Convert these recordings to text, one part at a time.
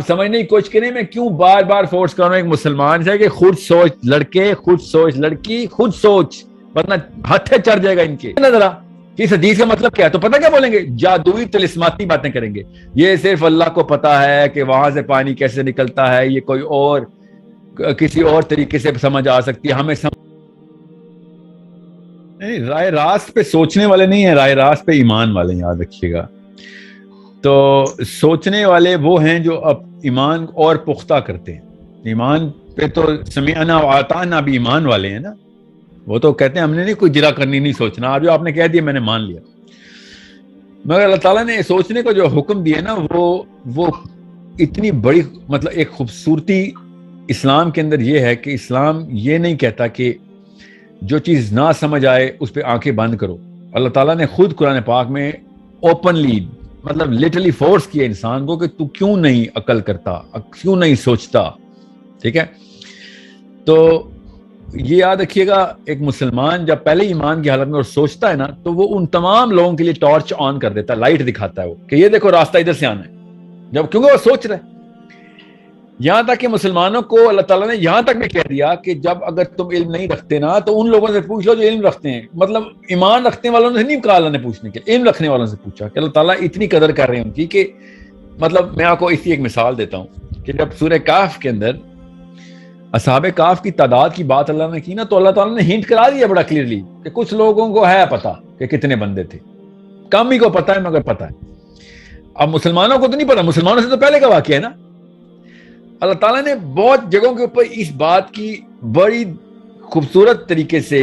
سمجھنے کی کوشش کریں میں کیوں بار بار فورس کر رہا ہوں ایک مسلمان سے کہ خود سوچ لڑکے، خود سوچ لڑکی، خود سوچ، ورنہ ہتھے چڑھ جائے گا ان کے. ذرا اس حدیث کا مطلب کیا ہے تو پتہ کیا بولیں گے؟ جادوئی طلسماتی باتیں کریں گے. یہ صرف اللہ کو پتا ہے کہ وہاں سے پانی کیسے نکلتا ہے، یہ کوئی اور کسی اور طریقے سے سمجھ آ سکتی ہے ہمیں نہیں. رائے راست پہ سوچنے والے نہیں ہیں، رائے راست پہ ایمان والے ہیں، یاد رکھیے گا. تو سوچنے والے وہ ہیں جو اب ایمان اور پختہ کرتے ہیں. ایمان پہ تو سمعنا و اطعنا بھی ایمان والے ہیں نا. وہ تو کہتے ہیں ہم نے نہیں کوئی جرا کرنی، نہیں سوچنا، اب جو آپ نے کہہ دیا میں نے مان لیا. مگر اللہ تعالیٰ نے سوچنے کو جو حکم دیا نا وہ اتنی بڑی مطلب ایک خوبصورتی اسلام کے اندر یہ ہے کہ اسلام یہ نہیں کہتا کہ جو چیز نہ سمجھ آئے اس پہ آنکھیں بند کرو. اللہ تعالیٰ نے خود قرآن پاک میں اوپنلی مطلب لٹرلی فورس کیا انسان کو کہ تو کیوں نہیں عقل کرتا، کیوں نہیں سوچتا. ٹھیک ہے، تو یہ یاد رکھیے گا ایک مسلمان جب پہلے ایمان کی حالت میں اور سوچتا ہے نا تو وہ ان تمام لوگوں کے لیے ٹارچ آن کر دیتا ہے، لائٹ دکھاتا ہے وہ کہ یہ دیکھو راستہ ادھر سے آنا ہے، جب کیونکہ وہ سوچ رہے. یہاں تک کہ مسلمانوں کو اللہ تعالیٰ نے یہاں تک بھی کہہ دیا کہ جب اگر تم علم نہیں رکھتے نا تو ان لوگوں سے پوچھ لو جو علم رکھتے ہیں. مطلب ایمان رکھنے والوں نے نہیں کہا اللہ نے پوچھنے کے، علم رکھنے والوں سے پوچھا کہ اللہ تعالیٰ اتنی قدر کر رہے ہیں ان کی کہ مطلب میں آپ کو اسی ایک مثال دیتا ہوں کہ جب سورہ کہف کے اندر اصحاب کہف کی تعداد کی بات اللہ نے کی نا تو اللہ تعالیٰ نے ہنٹ کرا دیا بڑا کلیئرلی کہ کچھ لوگوں کو ہے پتا کہ کتنے بندے تھے، کم ہی کو پتا ہے مگر پتا ہے. اب مسلمانوں کو تو نہیں پتا، مسلمانوں سے تو پہلے کا واقعہ ہے نا. اللہ تعالیٰ نے بہت جگہوں کے اوپر اس بات کی بڑی خوبصورت طریقے سے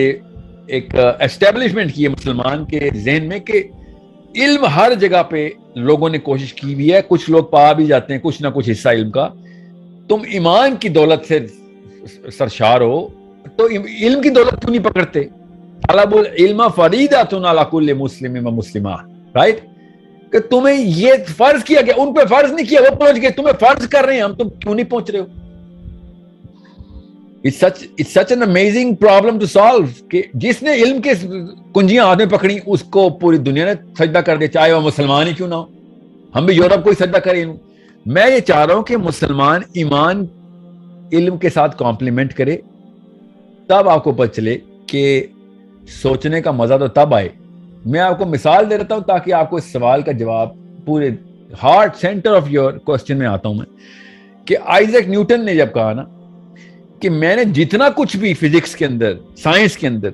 ایک اسٹیبلشمنٹ کی ہے مسلمان کے ذہن میں کہ علم ہر جگہ پہ لوگوں نے کوشش کی بھی ہے، کچھ لوگ پا بھی جاتے ہیں کچھ نہ کچھ حصہ علم کا. تم ایمان کی دولت سے سرشار ہو تو علم کی دولت کیوں نہیں پکڑتے؟ طلب العلم فریضۃ علی کل مسلم و مسلمہ، رائٹ؟ کہ تمہیں یہ فرض کیا گیا، ان پہ فرض نہیں کیا، وہ پہنچ گئے، تمہیں فرض کر رہے ہیں ہم، تم کیوں نہیں پہنچ رہے ہو؟ It's such an amazing problem to solve کہ جس نے علم کے کنجیاں ہاتھ میں پکڑی اس کو پوری دنیا نے سجدہ کر دیا، چاہے وہ مسلمان ہی کیوں نہ ہو. ہم بھی یورپ کو ہی سجدہ کریں. میں یہ چاہ رہا ہوں کہ مسلمان ایمان علم کے ساتھ کمپلیمنٹ کرے، تب آپ کو پتہ چلے کہ سوچنے کا مزہ تو تب آئے. میں آپ کو مثال دے دیتا ہوں تاکہ آپ کو اس سوال کا جواب پورے heart centre of your question میں آتا ہوں میں کہ آئزیک نیوٹن نے جب کہا نا کہ میں نے جتنا کچھ بھی فزکس کے اندر سائنس کے اندر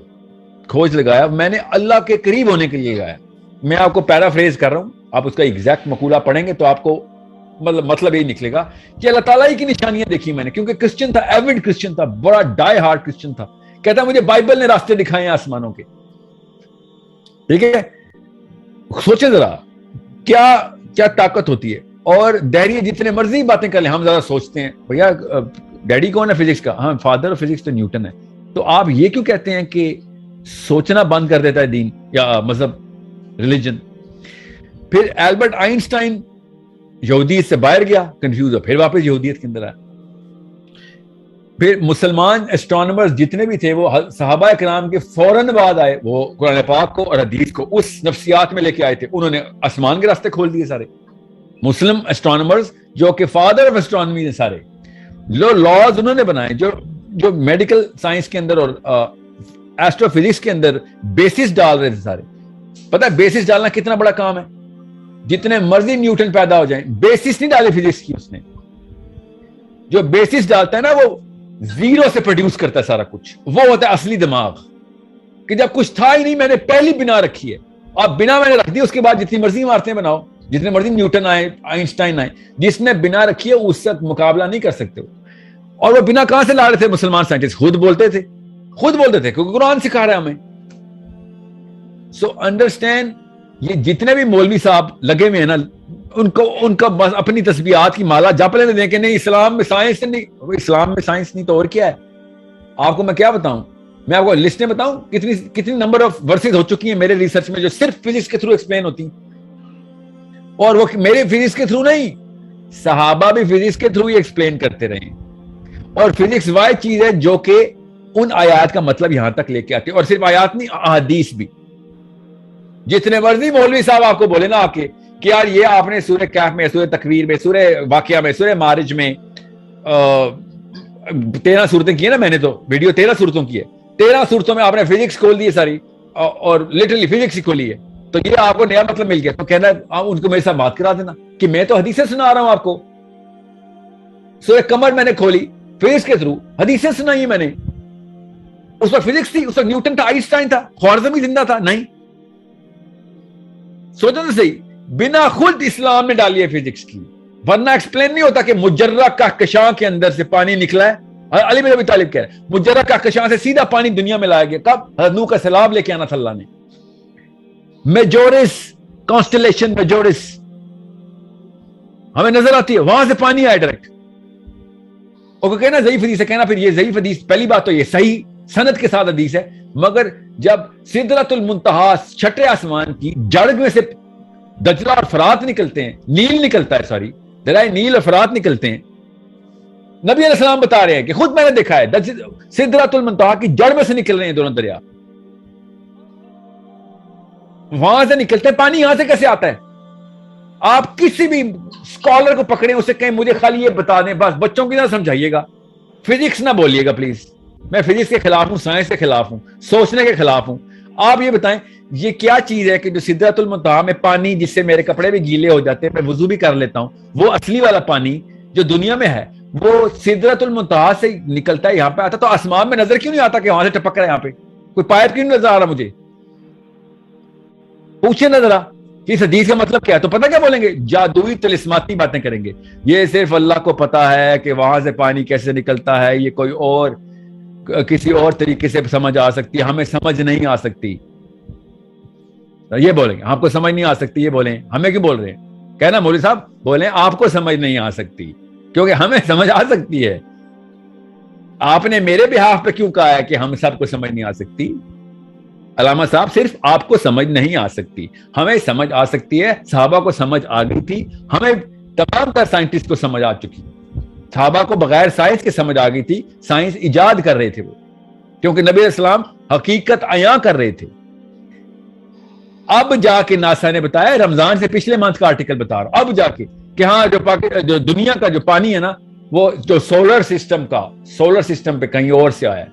کھوج لگایا میں نے اللہ کے قریب ہونے کے لیے لگایا. میں آپ کو پیرافریز کر رہا ہوں، آپ اس کا ایگزیکٹ مقولہ پڑھیں گے تو آپ کو مطلب یہی نکلے گا کہ اللہ تعالیٰ ہی کی نشانیاں دیکھی میں نے، کیونکہ کرسچن تھا، ایوڈ کرسچن تھا، بڑا ڈائی ہارڈ کرسچن تھا. کہتا مجھے بائبل نے راستے دکھائے ہیں آسمانوں کے. ٹھیک ہے، سوچیں ذرا کیا طاقت ہوتی ہے. اور ڈیڈی جتنے مرضی باتیں کر لیں، ہم زیادہ سوچتے ہیں بھیا ڈیڈی کون ہے فزکس کا؟ ہاں فادر آف فزکس تو نیوٹن ہے. تو آپ یہ کیوں کہتے ہیں کہ سوچنا بند کر دیتا ہے دین یا مذہب ریلیجن؟ پھر البرٹ آئنسٹائن یہودیت سے باہر گیا، کنفیوز ہو، پھر واپس یہودیت کے اندر آیا. پھر مسلمان اسٹرانومرز جتنے بھی تھے وہ صحابہ کرام کے فوراً بعد آئے، وہ قرآن پاک کو اور حدیث کو اس نفسیات میں لے کے آئے تھے، انہوں نے آسمان کے راستے کھول دیے سارے. مسلم اسٹرانومرز جو کہ فادر آف اسٹرانومی ہیں سارے، جو لاز انہوں نے بنائے، جو میڈیکل سائنس کے اندر اور ایسٹرو فزکس کے اندر بیسس ڈال رہے تھے سارے. پتہ ہے بیسس ڈالنا کتنا بڑا کام ہے؟ جتنے مرضی نیوٹن پیدا ہو جائیں، بیسس نہیں ڈالے فزکس کی اس نے. جو بیسس ڈالتا ہے نا وہ زیرو سے پروڈیوس کرتا ہے سارا کچھ، وہ ہوتا ہے اصلی دماغ. کہ جب کچھ تھا ہی نہیں میں نے پہلی بنا رکھی ہے، اب بنا میں نے رکھ دی، اس کے بعد جتنی مرضی عمارتیں بناؤ، جتنے مرضی نیوٹن آئے، آئنسٹائن آئے، جس نے بنا رکھی ہے اس سے مقابلہ نہیں کر سکتے. اور وہ بنا کہاں سے لا رہے تھے مسلمان سائنٹسٹ؟ خود بولتے تھے کیونکہ قرآن سکھا رہا ہے ہمیں. سو انڈرسٹینڈ، یہ جتنے بھی مولوی صاحب لگے ہوئے ہیں نا ان کا بس اپنی تسبیحات کی مالا جپ لینے دیں کہ نہیں اسلام میں سائنس نہیں. اسلام میں سائنس نہیں تو اور کیا ہے؟ آپ کو میں کیا بتاؤں؟ میں آپ کو لسٹیں بتاؤں کتنی نمبر آف ورسز ہو چکی ہیں میرے ریسرچ میں جو صرف فزکس کے تھرو ایکسپلین ہوتی ہیں. اور وہ میرے فزکس کے تھرو نہیں، صحابہ بھی فزکس کے تھرو ہی ایکسپلین کرتے رہے. اور فزکس واحد چیز ہے جو کہ ان آیات کا مطلب یہاں تک لے کے آتے، اور صرف آیات نہیں، احادیث بھی. جتنے مرضی مولوی صاحب آپ کو بولے نا آ کے کہ یار یہ آپ نے سورہ کہف میں، سورہ تکویر میں، سورہ واقعہ میں، سورہ معارج میں 13 صورتیں کی ہے نا، میں نے تو ویڈیو 13 صورتوں کی ہے، 13 صورتوں میں آپ نے فزکس کھول دی ہے ساری، اور لٹرلی فزکس ہی کھولی ہے، تو یہ آپ کو نیا مطلب مل گیا، تو کہنا آپ ان کو میرے ساتھ بات کرا دینا کہ میں تو حدیثیں سنا رہا ہوں آپ کو. سورہ قمر میں نے کھولی فزکس کے تھرو، حدیثیں سنائی میں نے. اس وقت فزکس تھی، اس وقت نیوٹن تھا، آئنسٹائن تھا، خوارزمی زندہ تھا؟ نہیں. سوچو تو صحیح، بنا خود اسلام نے ڈالی ہے فزکس کی، ورنہ ایکسپلین نہیں ہوتا کہ مجرہ کہکشاں کے اندر سے پانی نکلا ہے. علی بن ابی طالب کہہ رہے ہیں مجرہ کہکشاں سے سیدھا پانی دنیا میں لایا گیا. کب؟ حضرت نوح کا سیلاب لے کے آنا تھا اللہ نے. میجورس کانسٹلیشن، میجورس ہمیں نظر آتی ہے، وہاں سے پانی آیا ڈائریکٹ. اور کہنا ضعیف حدیث ہے، کہنا پھر یہ ضعیف حدیث، پہلی بات تو یہ صحیح سند کے ساتھ حدیث ہے، مگر جب سدرۃ المنتہا چھٹے آسمان کی جڑ میں سے دجلہ اور فرات نکلتے ہیں، نیل نکلتا ہے، سوری دریا نیل اور فرات نکلتے ہیں، نبی علیہ السلام بتا رہے ہیں کہ خود میں نے دیکھا ہے سدرۃ المنتہا کی جڑ میں سے نکل رہے ہیں دونوں دریا، وہاں سے نکلتے ہیں. پانی یہاں سے کیسے آتا ہے؟ آپ کسی بھی اسکالر کو پکڑیں، اسے کہیں مجھے خالی یہ بتا دیں، بس بچوں کی نہ سمجھائیے گا، فزکس نہ بولیے گا پلیز. میں فزکس کے خلاف ہوں، سائنس کے خلاف ہوں، سوچنے کے خلاف ہوں. آپ یہ بتائیں یہ کیا چیز ہے کہ جو سدرۃ المنتہا میں پانی جس سے میرے کپڑے بھی گیلے ہو جاتے ہیں، میں وضو بھی کر لیتا ہوں، وہ اصلی والا پانی جو دنیا میں ہے وہ سدرۃ المنتہا سے نکلتا ہے، یہاں پہ آتا، تو آسمان میں نظر کیوں نہیں آتا کہ وہاں سے ٹپک رہا ہے؟ یہاں پہ کوئی پائپ کیوں نہیں نظر آ رہا مجھے؟ پوچھے نہ ذرا کہ اس حدیث کا مطلب کیا ہے. تو پتہ کیا بولیں گے؟ جادوئی طلسماتی باتیں کریں گے، یہ صرف اللہ کو پتا ہے کہ وہاں سے پانی کیسے نکلتا ہے، یہ کوئی اور کسی اور طریقے سے سمجھ آ سکتی ہے، ہمیں سمجھ نہیں آ سکتی. یہ بولیں گے آپ کو سمجھ نہیں آ سکتی، یہ بولیں ہمیں کیوں بول رہے ہیں؟ کہنا مولوی صاحب بولیں آپ کو سمجھ نہیں آ سکتی، کیونکہ ہمیں سمجھ آ سکتی ہے. آپ نے میرے بہاف پہ کیوں کہا ہے کہ ہم سب کو سمجھ نہیں آ سکتی؟ علامہ صاحب صرف آپ کو سمجھ نہیں آ سکتی، ہمیں سمجھ آ سکتی ہے. صحابہ کو سمجھ آ گئی تھی، ہمیں تمام تر سائنٹسٹ کو سمجھ آ چکی. صحابہ کو بغیر سائنس کے سمجھ آ گئی تھی، سائنس ایجاد کر رہے تھے وہ، کیونکہ نبی علیہ السلام حقیقت عیاں کر رہے تھے. اب جا کے ناسا نے بتایا، رمضان سے پچھلے منتھ کا آرٹیکل بتا رہا ہوں، اب جا کے کہ ہاں جو دنیا کا جو پانی ہے نا، وہ جو سولر سسٹم پہ کہیں اور سے آیا ہے،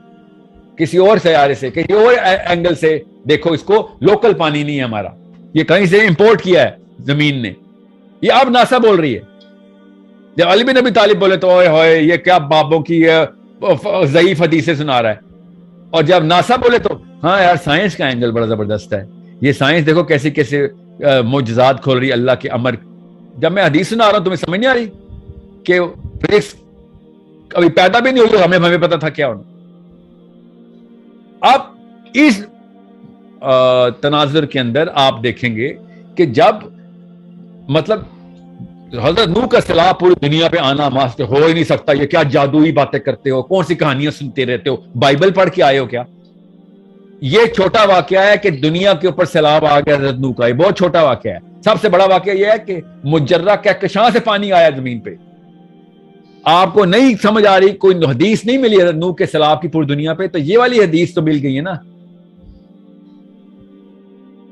کسی اور سیارے سے، کسی اور اینگل سے دیکھو اس کو، لوکل پانی نہیں ہے ہمارا، یہ کہیں سے امپورٹ کیا ہے زمین نے. یہ اب ناسا بول رہی ہے. جب علی بن ابی طالب بولے تو اوئے ہوئے یہ کیا بابوں کی ضعیف حدیثیں سنا رہا ہے، اور جب ناسا بولے تو ہاں یار سائنس کا اینگل بڑا زبردست ہے، یہ سائنس دیکھو کیسے کیسے معجزات کھول رہی اللہ کے امر. جب میں حدیث سنا رہا ہوں تمہیں سمجھ نہیں آ رہی کہ فزکس ابھی پیدا بھی نہیں ہوئی، ہمیں پتا تھا کیا ہونا. اب اس تناظر کے اندر آپ دیکھیں گے کہ جب مطلب حضرت نوح کا سیلاب پوری دنیا پہ آنا ماستے ہو ہی نہیں سکتا، یہ کیا جادوئی باتیں کرتے ہو، کون سی کہانیاں سنتے رہتے ہو، بائبل پڑھ کے آئے ہو کیا؟ یہ چھوٹا واقعہ ہے کہ دنیا کے اوپر سیلاب آ گیا حضرت نوح کا، یہ بہت چھوٹا واقعہ ہے. سب سے بڑا واقعہ یہ ہے کہ مجرہ کہکشاں سے پانی آیا زمین پہ. آپ کو نہیں سمجھ آ رہی، کوئی حدیث نہیں ملی حضرت نوح کے سیلاب کی پوری دنیا پہ، تو یہ والی حدیث تو مل گئی ہے نا.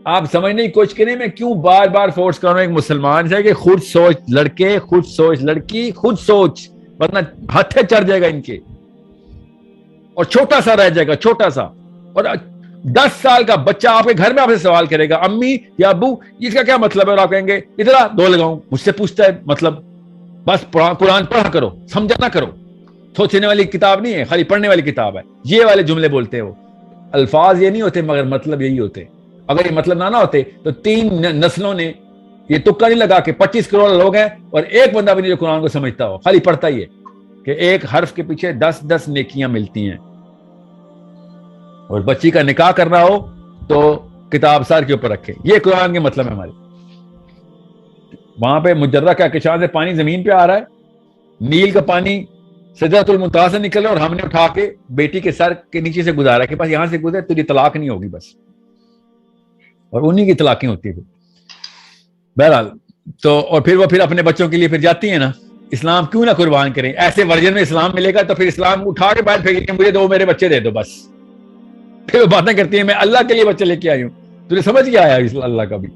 آپ سمجھنے کی کوشش کریں، میں کیوں بار بار فورس کر رہا ہوں ایک مسلمان سے کہ خود سوچ لڑکے، خود سوچ لڑکی، خود سوچ، ورنہ ہتھے چڑھ جائے گا ان کے، اور چھوٹا سا رہ جائے گا، چھوٹا سا. اور 10 سال کا بچہ آپ کے گھر میں آپ سے سوال کرے گا امی یا ابو اس کا کیا مطلب ہے، اور آپ کہیں گے ادھر دو لگاؤں، مجھ سے پوچھتا ہے مطلب. بس قرآن پڑھا کرو، سمجھا نہ کرو. سوچنے والی کتاب نہیں ہے، خالی پڑھنے والی کتاب ہے. یہ والے جملے بولتے ہو، الفاظ یہ نہیں ہوتے مگر مطلب یہی ہوتے. اگر یہ مطلب نہ ہوتے تو 3 نسلوں نے یہ تکا نہیں لگا کہ 25 کروڑ لوگ ہیں اور ایک بندہ بھی نہیں جو قرآن کو سمجھتا ہو، خالی پڑھتا ہی ہے کہ ایک حرف کے پیچھے 10 نیکیاں ملتی ہیں. اور بچی کا نکاح کرنا ہو تو کتاب سار کے اوپر رکھے، یہ قرآن کے مطلب ہے ہمارے. وہاں پہ مجرہ کہکشاں سے پانی زمین پہ آ رہا ہے، نیل کا پانی سدرۃ المنتہا سے نکل رہا ہے، اور ہم نے اٹھا کے بیٹی کے سر کے نیچے سے گزارا کہ بس یہاں سے گزرے تجھے طلاق نہیں ہوگی بس، اور انہی کی طلاقیں ہوتی ہیں. بہرحال تو اور پھر وہ اپنے بچوں کے لیے پھر جاتی ہیں نا. اسلام کیوں نہ قربان کریں؟ ایسے ورژن میں اسلام ملے گا تو پھر اسلام اٹھا کے باہر پھینک مجھے دو میرے بچے دے دو بس. پھر وہ باتیں کرتی ہیں میں اللہ کے لیے بچے لے کے آئی ہوں. تجھے سمجھ گیا آیا اللہ کا بھی.